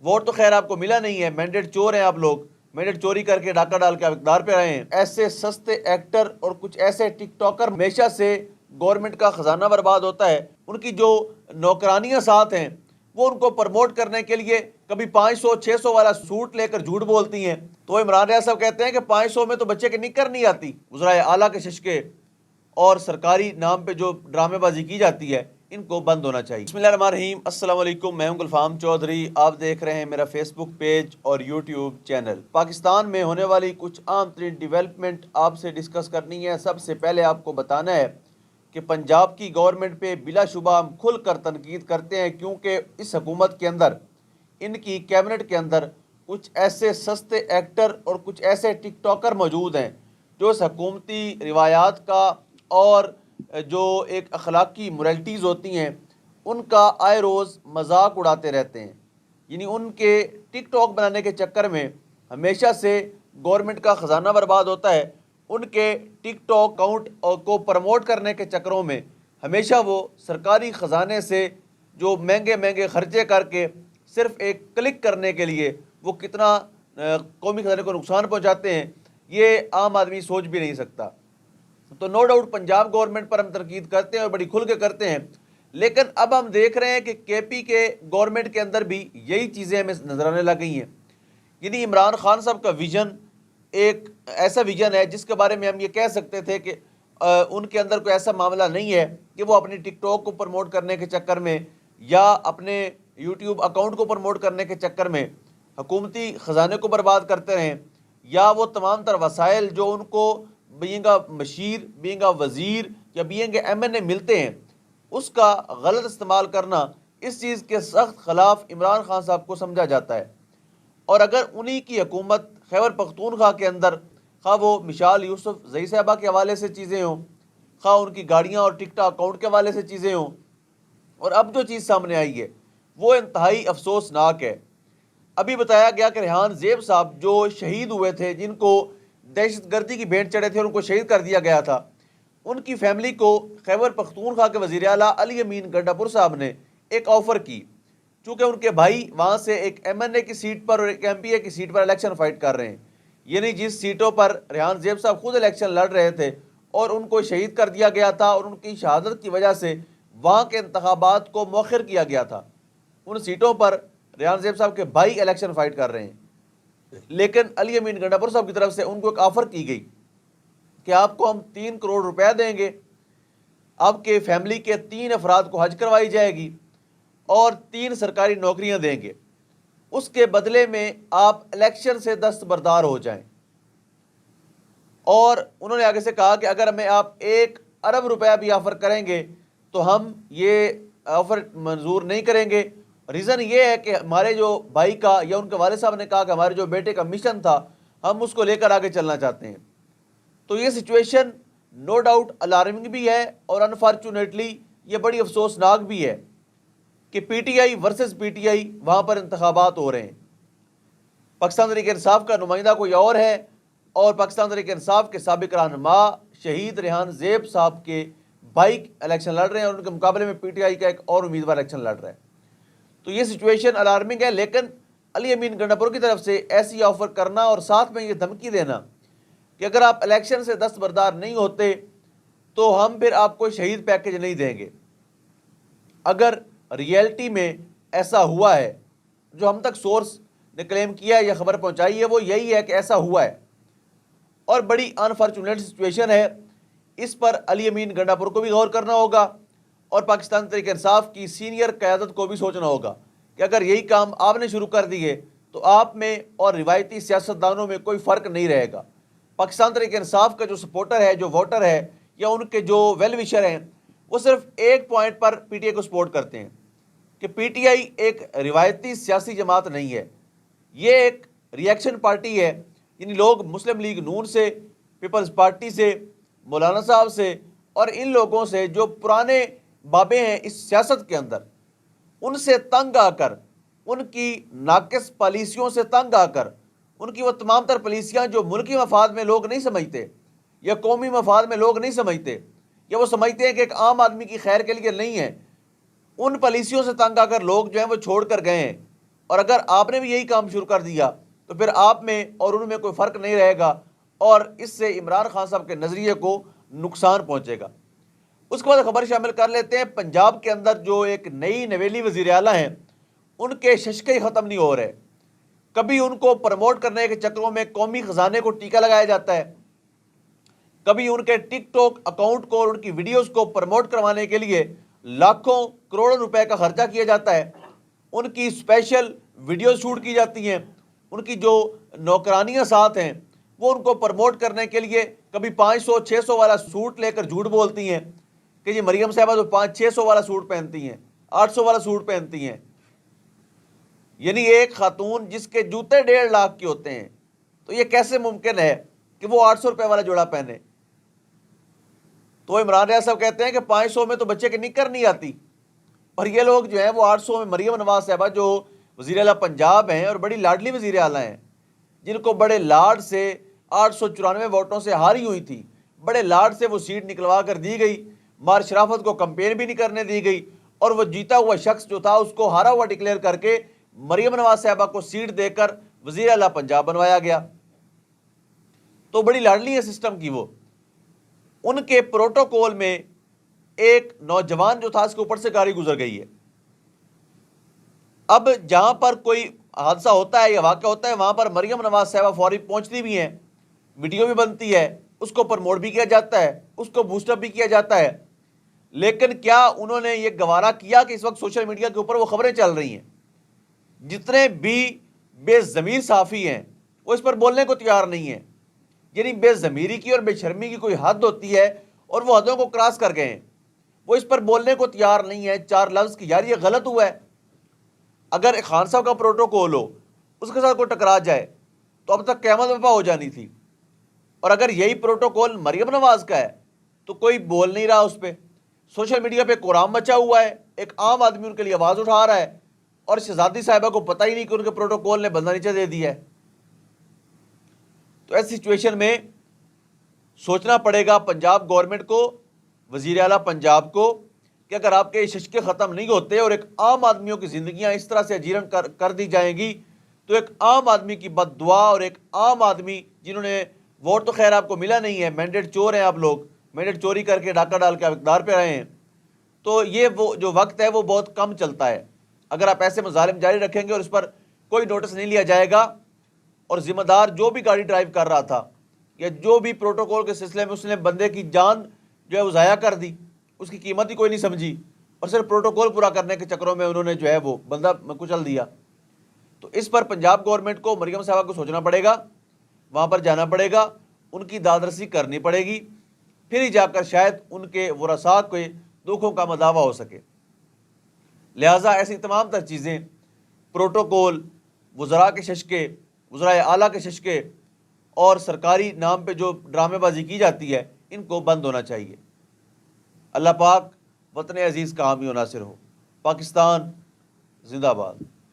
Vote تو خیر آپ کو ملا نہیں ہے، مینڈیٹ چور ہیں آپ لوگ، مینڈیٹ چوری کر کے ڈاکہ ڈال کے آپ اقتدار پہ رہے ہیں۔ ایسے سستے ایکٹر اور کچھ ایسے ٹک ٹاکر ہمیشہ سے گورنمنٹ کا خزانہ برباد ہوتا ہے۔ ان کی جو نوکرانیاں ساتھ ہیں وہ ان کو پرموٹ کرنے کے لیے کبھی 500 600 والا سوٹ لے کر جھوٹ بولتی ہیں، تو عمران ریاض صاحب کہتے ہیں کہ 500 میں تو بچے کے نکر نہیں آتی۔ وزرائے اعلیٰ کے ششکے اور سرکاری نام پہ جو ڈرامے بازی کی جاتی ہے ان کو بند ہونا چاہیے۔ بسم اللہ الرحمن الرحیم، السلام علیکم، میں ہوں گلفام چودھری، آپ دیکھ رہے ہیں میرا فیس بک پیج اور یوٹیوب چینل۔ پاکستان میں ہونے والی کچھ عام ترین ڈیولپمنٹ آپ سے ڈسکس کرنی ہے۔ سب سے پہلے آپ کو بتانا ہے کہ پنجاب کی گورنمنٹ پہ بلا شبہ ہم کھل کر تنقید کرتے ہیں، کیونکہ اس حکومت کے اندر، ان کی کیبنٹ کے اندر کچھ ایسے سستے ایکٹر اور کچھ ایسے ٹک ٹاکر موجود ہیں جو اس حکومتی روایات کا اور جو ایک اخلاقی موریلٹیز ہوتی ہیں ان کا آئے روز مذاق اڑاتے رہتے ہیں۔ یعنی ان کے ٹک ٹاک بنانے کے چکر میں ہمیشہ سے گورنمنٹ کا خزانہ برباد ہوتا ہے۔ ان کے ٹک ٹاک اکاؤنٹ کو پروموٹ کرنے کے چکروں میں ہمیشہ وہ سرکاری خزانے سے جو مہنگے مہنگے خرچے کر کے صرف ایک کلک کرنے کے لیے وہ کتنا قومی خزانے کو نقصان پہنچاتے ہیں، یہ عام آدمی سوچ بھی نہیں سکتا۔ تو نو ڈاؤٹ پنجاب گورنمنٹ پر ہم تنقید کرتے ہیں اور بڑی کھل کے کرتے ہیں، لیکن اب ہم دیکھ رہے ہیں کہ کے پی کے گورنمنٹ کے اندر بھی یہی چیزیں ہمیں نظر آنے لگ گئی ہیں۔ یعنی عمران خان صاحب کا ویژن ایک ایسا ویژن ہے جس کے بارے میں ہم یہ کہہ سکتے تھے کہ ان کے اندر کوئی ایسا معاملہ نہیں ہے کہ وہ اپنی ٹک ٹاک کو پروموٹ کرنے کے چکر میں یا اپنے یوٹیوب اکاؤنٹ کو پروموٹ کرنے کے چکر میں حکومتی خزانے کو برباد کرتے رہیں، یا وہ تمام تر وسائل جو ان کو بینگ مشیر، بینگ وزیر یا بینگ ایم این اے ملتے ہیں اس کا غلط استعمال کرنا، اس چیز کے سخت خلاف عمران خان صاحب کو سمجھا جاتا ہے۔ اور اگر انہی کی حکومت خیبر پختونخوا کے اندر، خواہ وہ مشال یوسف زئی صاحبہ کے حوالے سے چیزیں ہوں، خواہ ان کی گاڑیاں اور ٹک ٹاک اکاؤنٹ کے حوالے سے چیزیں ہوں، اور اب جو چیز سامنے آئی ہے وہ انتہائی افسوسناک ہے۔ ابھی بتایا گیا کہ ریحان زیب صاحب جو شہید ہوئے تھے، جن کو دہشت گردی کی بھینٹ چڑھے تھے، ان کو شہید کر دیا گیا تھا، ان کی فیملی کو خیبر پختونخوا کے وزیر اعلیٰ علی امین گنڈاپور صاحب نے ایک آفر کی، چونکہ ان کے بھائی وہاں سے ایک ایم این اے کی سیٹ پر اور ایک ایم پی اے کی سیٹ پر الیکشن فائٹ کر رہے ہیں، یعنی جس سیٹوں پر ریحان زیب صاحب خود الیکشن لڑ رہے تھے اور ان کو شہید کر دیا گیا تھا، اور ان کی شہادت کی وجہ سے وہاں کے انتخابات کو مؤخر کیا گیا تھا، ان سیٹوں پر ریحان زیب صاحب کے بھائی الیکشن فائٹ کر رہے ہیں۔ لیکن علی امین گنڈاپور صاحب کی طرف سے ان کو ایک آفر کی گئی کہ آپ کو ہم 3 کروڑ روپے دیں گے، آپ کے فیملی کے 3 افراد کو حج کروائی جائے گی اور 3 سرکاری نوکریاں دیں گے، اس کے بدلے میں آپ الیکشن سے دستبردار ہو جائیں۔ اور انہوں نے آگے سے کہا کہ اگر ہمیں آپ 1 ارب روپیہ بھی آفر کریں گے تو ہم یہ آفر منظور نہیں کریں گے۔ ریزن یہ ہے کہ ہمارے جو بھائی کا، یا ان کے والد صاحب نے کہا کہ ہمارے جو بیٹے کا مشن تھا ہم اس کو لے کر آگے چلنا چاہتے ہیں۔ تو یہ سچویشن نو ڈاؤٹ الارمنگ بھی ہے اور انفارچونیٹلی یہ بڑی افسوسناک بھی ہے کہ P T I versus P T I وہاں پر انتخابات ہو رہے ہیں۔ پاکستان تحریک انصاف کا نمائندہ کوئی اور ہے، اور پاکستان تحریک انصاف کے سابق رہنما شہید ریحان زیب صاحب کے بھائی الیکشن لڑ رہے ہیں، اور ان کے مقابلے میں پی ٹی آئی کا ایک اور امیدوار الیکشن لڑ رہا ہے۔ تو یہ سچویشن الارمنگ ہے، لیکن علی امین گنڈاپور کی طرف سے ایسی آفر کرنا اور ساتھ میں یہ دھمکی دینا کہ اگر آپ الیکشن سے دستبردار نہیں ہوتے تو ہم پھر آپ کو شہید پیکج نہیں دیں گے، اگر ریئلٹی میں ایسا ہوا ہے، جو ہم تک سورس نے کلیم کیا ہے یا خبر پہنچائی ہے وہ یہی ہے کہ ایسا ہوا ہے، اور بڑی انفارچونیٹ سچویشن ہے۔ اس پر علی امین گنڈاپور کو بھی غور کرنا ہوگا اور پاکستان تحریک انصاف کی سینئر قیادت کو بھی سوچنا ہوگا کہ اگر یہی کام آپ نے شروع کر دیے تو آپ میں اور روایتی سیاستدانوں میں کوئی فرق نہیں رہے گا۔ پاکستان تحریک انصاف کا جو سپورٹر ہے، جو ووٹر ہے، یا ان کے جو ویل وشر ہیں، وہ صرف ایک پوائنٹ پر پی ٹی آئی کو سپورٹ کرتے ہیں کہ پی ٹی آئی ایک روایتی سیاسی جماعت نہیں ہے، یہ ایک ری ایکشن پارٹی ہے۔ یعنی لوگ مسلم لیگ نون سے، پیپلز پارٹی سے، مولانا صاحب سے اور ان لوگوں سے جو پرانے بابے ہیں اس سیاست کے اندر، ان سے تنگ آ کر، ان کی ناقص پالیسیوں سے تنگ آ کر، ان کی وہ تمام تر پالیسیاں جو ملکی مفاد میں لوگ نہیں سمجھتے یا قومی مفاد میں لوگ نہیں سمجھتے، یا وہ سمجھتے ہیں کہ ایک عام آدمی کی خیر کے لیے نہیں ہے، ان پالیسیوں سے تنگ آ کر لوگ جو ہیں وہ چھوڑ کر گئے ہیں۔ اور اگر آپ نے بھی یہی کام شروع کر دیا تو پھر آپ میں اور ان میں کوئی فرق نہیں رہے گا، اور اس سے عمران خان صاحب کے نظریے کو نقصان پہنچے گا۔ اس کے بعد خبر شامل کر لیتے ہیں، پنجاب کے اندر جو ایک نئی نویلی وزیر اعلیٰ ہیں، ان کے ششکے ہی ختم نہیں ہو رہے۔ کبھی ان کو پروموٹ کرنے کے چکروں میں قومی خزانے کو ٹیکا لگایا جاتا ہے، کبھی ان کے ٹک ٹاک اکاؤنٹ کو اور ان کی ویڈیوز کو پروموٹ کروانے کے لیے لاکھوں کروڑوں روپے کا خرچہ کیا جاتا ہے، ان کی اسپیشل ویڈیوز شوٹ کی جاتی ہیں، ان کی جو نوکرانیاں ساتھ ہیں وہ ان کو پروموٹ کرنے کے لیے کبھی 500-600 والا سوٹ لے کر جھوٹ بولتی ہیں کہ یہ مریم صاحبہ تو 500-600 والا سوٹ پہنتی ہیں، 800 والا سوٹ پہنتی ہیں۔ یعنی ایک خاتون جس کے جوتے 1.5 لاکھ کے ہوتے ہیں، تو یہ کیسے ممکن ہے کہ وہ 800 روپے والا جوڑا پہنے؟ تو عمران ریاض صاحب کہتے ہیں کہ 500 میں تو بچے کی نکر نہیں آتی، اور یہ لوگ جو ہیں وہ 800 میں مریم نواز صاحبہ جو وزیر اعلیٰ پنجاب ہیں اور بڑی لاڈلی وزیر اعلیٰ ہیں، جن کو بڑے لاڈ سے 894 ووٹوں سے ہاری ہوئی تھی، بڑے لاڈ سے وہ سیٹ نکلوا کر دی گئی، مار شرافت کو کمپین بھی نہیں کرنے دی گئی، اور وہ جیتا ہوا شخص جو تھا اس کو ہارا ہوا ڈکلیئر کر کے مریم نواز صاحبہ کو سیٹ دے کر وزیر اعلیٰ پنجاب بنوایا گیا۔ تو بڑی لاڈلی ہے سسٹم کی وہ۔ ان کے پروٹوکول میں ایک نوجوان جو تھا اس کے اوپر سے گاڑی گزر گئی ہے۔ اب جہاں پر کوئی حادثہ ہوتا ہے یا واقعہ ہوتا ہے وہاں پر مریم نواز صاحبہ فوری پہنچتی بھی ہیں، ویڈیو بھی بنتی ہے، اس کو پروموٹ بھی کیا جاتا ہے، اس کو بوسٹ اپ بھی کیا جاتا ہے۔ لیکن کیا انہوں نے یہ گوارا کیا کہ اس وقت سوشل میڈیا کے اوپر وہ خبریں چل رہی ہیں؟ جتنے بھی بے ضمیر صحافی ہیں وہ اس پر بولنے کو تیار نہیں ہیں۔ یعنی بے ضمیری کی اور بے شرمی کی کوئی حد ہوتی ہے اور وہ حدوں کو کراس کر گئے ہیں، وہ اس پر بولنے کو تیار نہیں ہے 4 لفظ کی یار یہ غلط ہوا ہے۔ اگر ایک خان صاحب کا پروٹوکول ہو اس کے ساتھ کوئی ٹکرا جائے تو اب تک قیامت برپا ہو جانی تھی، اور اگر یہی پروٹوکول مریم نواز کا ہے تو کوئی بول نہیں رہا اس پہ، سوشل میڈیا پہ کورام مچا ہوا ہے، ایک عام آدمی ان کے لیے آواز اٹھا رہا ہے، اور شہزادی صاحبہ کو پتہ ہی نہیں کہ ان کے پروٹوکول نے بندہ نیچے دے دیا ہے۔ تو ایسی سچویشن میں سوچنا پڑے گا پنجاب گورنمنٹ کو، وزیر اعلیٰ پنجاب کو، کہ اگر آپ کے ششکے ختم نہیں ہوتے اور ایک عام آدمیوں کی زندگیاں اس طرح سے اجیرن کر دی جائیں گی تو ایک عام آدمی کی بد دعا، اور ایک عام آدمی جنہوں نے ووٹ تو خیر آپ کو ملا نہیں ہے، مینڈیٹ چور ہیں آپ لوگ، مینڈیٹ چوری کر کے ڈاکہ ڈال کے آپ اقتدار پہ رہے ہیں، تو یہ وہ جو وقت ہے وہ بہت کم چلتا ہے۔ اگر آپ ایسے مظالم جاری رکھیں گے اور اس پر کوئی نوٹس نہیں لیا جائے گا، اور ذمہ دار جو بھی گاڑی ڈرائیو کر رہا تھا یا جو بھی پروٹوکول کے سلسلے میں اس نے بندے کی جان جو ہے وہ ضائع کر دی، اس کی قیمت ہی کوئی نہیں سمجھی، اور صرف پروٹوکول پورا کرنے کے چکروں میں انہوں نے جو ہے وہ بندہ کچل دیا، تو اس پر پنجاب گورنمنٹ کو، مریم صاحبہ کو سوچنا پڑے گا، وہاں پر جانا پڑے گا، ان کی دادرسی کرنی پڑے گی، پھر ہی جا کر شاید ان کے ورثاء کے دکھوں کا مداوع ہو سکے۔ لہٰذا ایسی تمام تر چیزیں، پروٹوکول، وزراء کے ششکے، وزراء اعلیٰ کے ششکے، اور سرکاری نام پہ جو ڈرامے بازی کی جاتی ہے، ان کو بند ہونا چاہیے۔ اللہ پاک وطن عزیز کا حامی و ناصر ہو۔ پاکستان زندہ باد۔